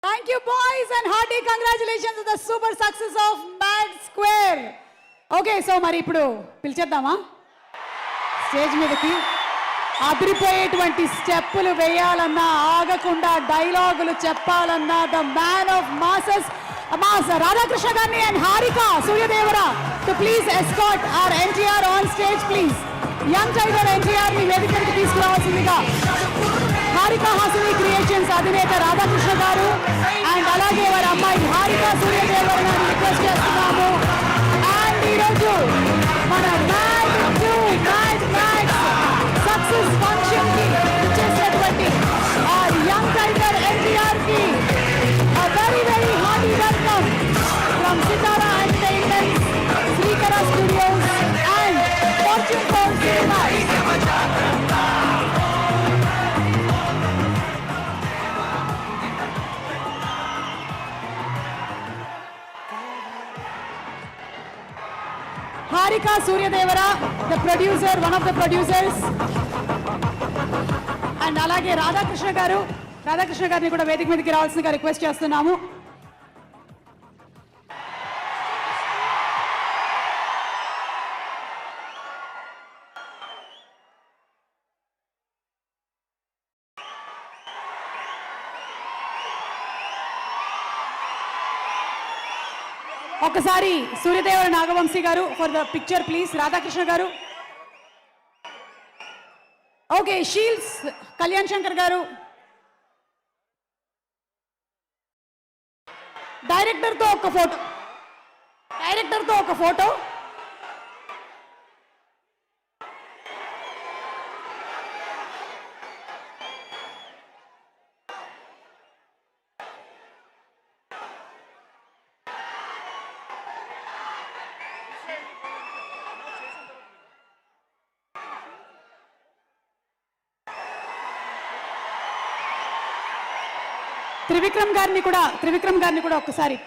Thank you, boys, and hearty congratulations on the super success of Mad Square. Okay, so మరి ఇప్పుడు పిలిచేద్దామా stage మీదకి? అదిరిపోయేటువంటి స్టెప్పులు వేయాలన్నా, ఆగకుండా డైలాగులు చెప్పాలన్నా, the man of masses mass Radhakrishna గారిని and Harika Suryadevara to please escort our NTR on stage please. Young tiger NTR ని వేదికకి తీసుకురావాల్సిందిగా హారిక హాసిని క్రియేషన్స్ అధినేత రాధాకృష్ణ గారు అండ్ అలాగే వారి అమ్మాయి హారిక సూర్యదేవర గారిని రిక్వెస్ట్ చేస్తున్నాము. అండ్ ఈరోజు మన సక్సెస్ ఫంక్షన్ కి ఇచ్చేసినటువంటి ఆ యంగ్ టైగర్ ఎన్టీఆర్ కి very very hearty welcome from Sithara entertainments, Srikara studios and fortune four cinemas. Haarika Suryadevara the producer, one of the producers, and అలాగే రాధాకృష్ణ గారిని కూడా వేదిక మీదకి రావాల్సిందిగా రిక్వెస్ట్ చేస్తున్నాము. ఒకసారి సూర్యదేవర నాగవంశీ గారు for the picture please. Radhakrishna గారు ఓకే. షీల్డ్స్ కళ్యాణ్ శంకర్ గారు, డైరెక్టర్తో ఒక ఫోటో. త్రివిక్రమ్ గారిని కూడా ఒక్కసారి.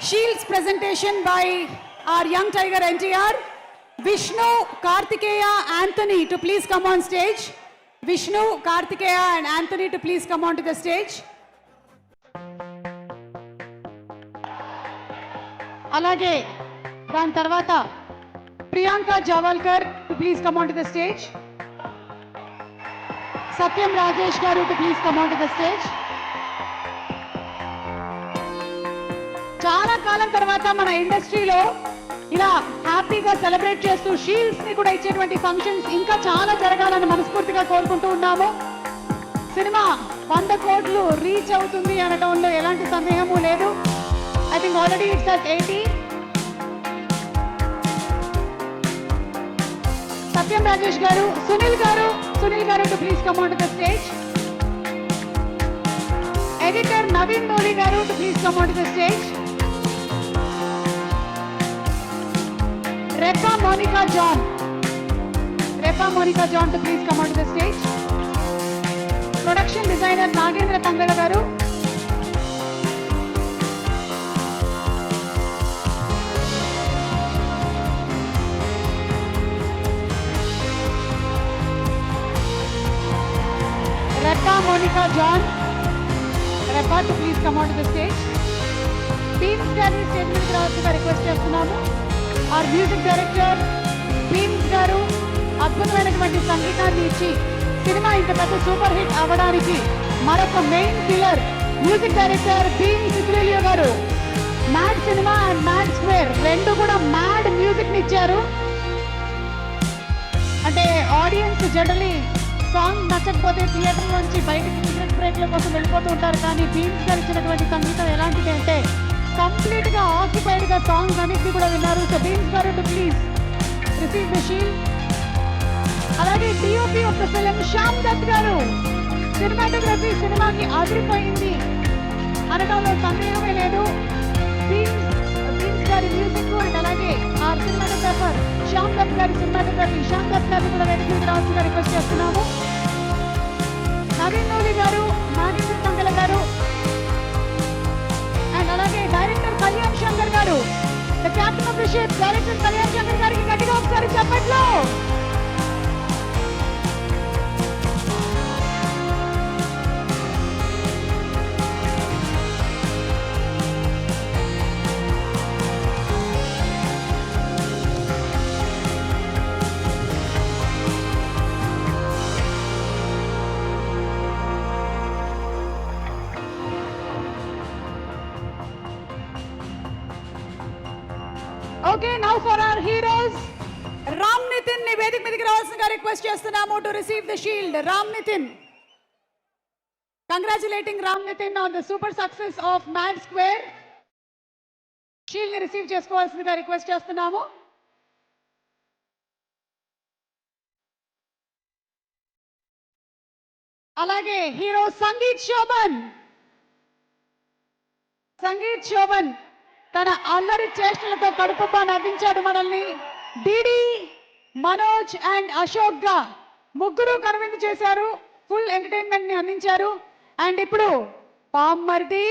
Shields presentation by our young tiger NTR. Vishnu, Kartikeya, Anthony to please come on stage. Vishnu, Kartikeya and Anthony to please come onto the stage. Alage dan tarvata Priyanka Javalkar to please come onto the stage. Satyam Rajesh garu to please come onto the stage. చాలా కాలం తర్వాత మన ఇండస్ట్రీలో ఇలా హ్యాపీగా celebrate చేస్తూ shields ని కూడా ఇచ్చేటువంటి ఫంక్షన్స్ ఇంకా చాలా జరగాలని మనస్ఫూర్తిగా కోరుకుంటూ ఉన్నాము. సినిమా 100 కోట్లు రీచ్ అవుతుంది అనడంలో ఎలాంటి సందేహము లేదు. I think already it's at 80. Satyam Rajesh గారు, సునీల్ గారు to please come on to the stage. Editor Naveen మోలీ గారు to please come on to the stage. Repa Monica John to please come onto the stage. Production designer Nagendra Tangala garu. Repa Monica John, Repa to please come onto the stage. Beams garu stage మీద రావాల్సిందిగా request చేస్తున్నాము. Or music director beams గారు అద్భుతమైనటువంటి సంగీతాన్ని ఇచ్చి cinema ఇంత పెద్ద super hit అవ్వడానికి మరొక main pillar music director Bheems Ceciroleo గారు. Mad cinema and Mad Square రెండు కూడా మ్యాడ్ మ్యూజిక్ ని ఇచ్చారు. అంటే ఆడియన్స్ జనరలీ సాంగ్ నచ్చకపోతే థియేటర్ నుంచి బయటకి సిగరెట్ బ్రేక్ల కోసం వెళ్ళిపోతూ ఉంటారు. కానీ బీమ్స్ గారు ఇచ్చినటువంటి సంగీతం ఎలాంటిది అంటే కంప్లీట్ గా ఆక్యుపైడ్ గా సాంగ్స్ అన్నిటిని కూడా విన్నారు. సో బీమ్స్ గారు to please receive the shield. అలాగే DOP of the film Shyam Dutt గారు, సినిమాటోగ్రఫీ సినిమాకి అదిరిపోయింది అనడంలో సందేహమే లేదు. బీమ్స్ గారి మ్యూజిక్ అండ్ అలాగే ఆ సినిమాటోగ్రాఫర్ శ్యామ్ దత్ గారి సినిమాటోగ్రఫీ శ్యామ్ దత్ గారిని కూడా వేదికకి రావాల్సిందిగా రిక్వెస్ట్ చేస్తున్నాము. నవీన్ మౌలి గారు, నాగేంద్ర తంగల గారు, లీడర్షిప్ డైరెక్టర్ కళ్యాణ్ శంకర్ గారికి గట్టిగా ఒకసారి చెప్పట్లు. Okay, now for our heroes, Ram Nitin ni వేదిక మీదకి రావాల్సిందిగా రిక్వెస్ట్ చేస్తున్నాము to receive the shield. Ram Nitin. Congratulating Ram Nitin on the super success of Mad Square. Shield ని రిసీవ్ చేసుకోవాల్సిందిగా రిక్వెస్ట్ చేస్తున్నాము. అలాగే హీరో సంగీత్ శోభన్. సంగీత్ శోభన్ తన అల్లరి చేష్టలతో కడుపుబ్బా నవ్వించాడు మనల్ని. డిడి, మనోజ్ అండ్ అశోక్ గా ముగ్గురు కనువిందు చేశారు, ఫుల్ ఎంటర్టైన్మెంట్ ని అందించారు. అండ్ ఇప్పుడు పామ్మర్ది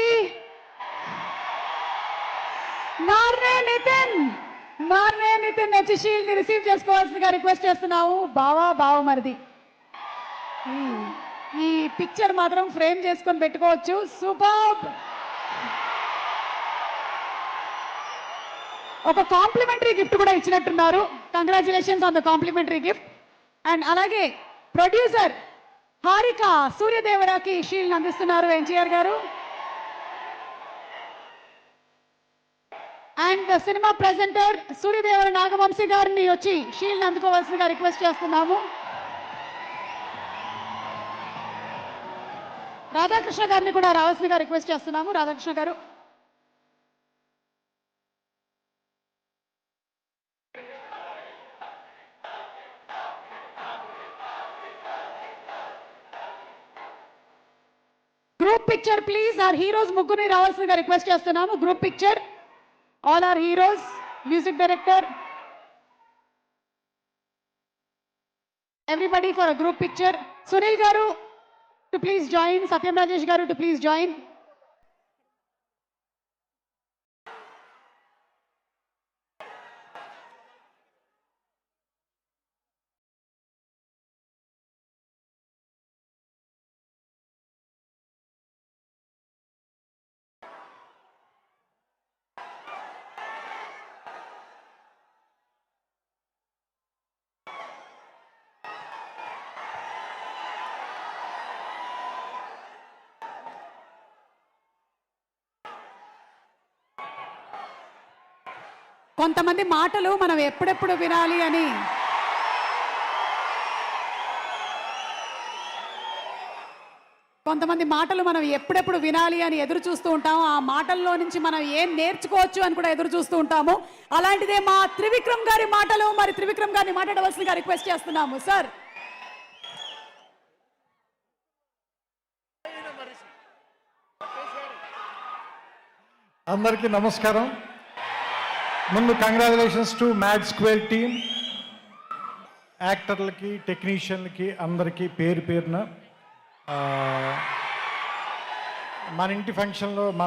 నార్నే నితిన్ వచ్చి షీల్డ్ ని రిసీవ్ చేసుకోవాల్సిందిగా రిక్వెస్ట్ చేస్తున్నాము. బావమరిది ఈ పిక్చర్ మాత్రం ఫ్రేమ్ చేసుకొని పెట్టుకోవచ్చు. సూపర్. ఒక కాంప్లిమెంటరీ గిఫ్ట్ కూడా ఇచ్చినట్టున్నారు. Congratulations on the complimentary gift. And అలాగే ప్రొడ్యూసర్ హారిక సూర్యదేవరాకి షీల్డ్ అందిస్తున్నారు ఎన్టీఆర్ గారు. And cinema presenter Suryadevara Nagavamsi గారిని వచ్చి షీల్డ్ అందుకోవాల్సిందిగా రిక్వెస్ట్ చేస్తున్నాము. రాధాకృష్ణ గారిని కూడా రావాల్సిందిగా రిక్వెస్ట్ చేస్తున్నాము. Radhakrishna garu. Group picture please. Our heroes ముగ్గురిని రావాల్సిందిగా రిక్వెస్ట్ చేస్తున్నాము. Group picture, all our heroes, music director, everybody for a group picture. Sunil గారు to please join, Satyam Rajesh garu to please join. కొంతమంది మాటలు మనం ఎప్పుడెప్పుడు వినాలి అని ఎదురు చూస్తూ ఉంటాము. ఆ మాటల్లో నుంచి మనం ఏం నేర్చుకోవచ్చు అని కూడా ఎదురు చూస్తూ ఉంటాము. అలాంటిదే మా త్రివిక్రమ్ గారి మాటలు. మరి త్రివిక్రమ్ గారిని మాట్లాడవలసిందిగా రిక్వెస్ట్ చేస్తున్నాము. సార్. అందరికీ నమస్కారం. ముందు congratulations to Mad Square team, యాక్టర్లకి, టెక్నీషియన్లకి అందరికీ పేరున. మన ఇంటి ఫంక్షన్లో